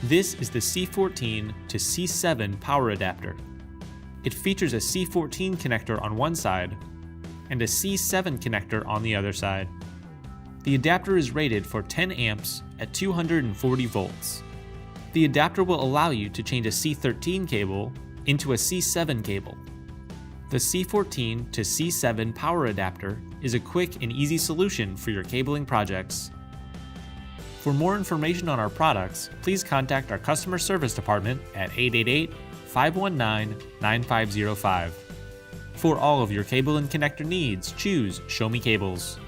This is the C14 to C7 power adapter. It features a C14 connector on one side and a C7 connector on the other side. The adapter is rated for 10 amps at 240 volts. The adapter will allow you to change a C13 cable into a C7 cable. The C14 to C7 power adapter is a quick and easy solution for your cabling projects. For more information on our products, please contact our customer service department at 888-519-9505. For all of your cable and connector needs, choose Show Me Cables.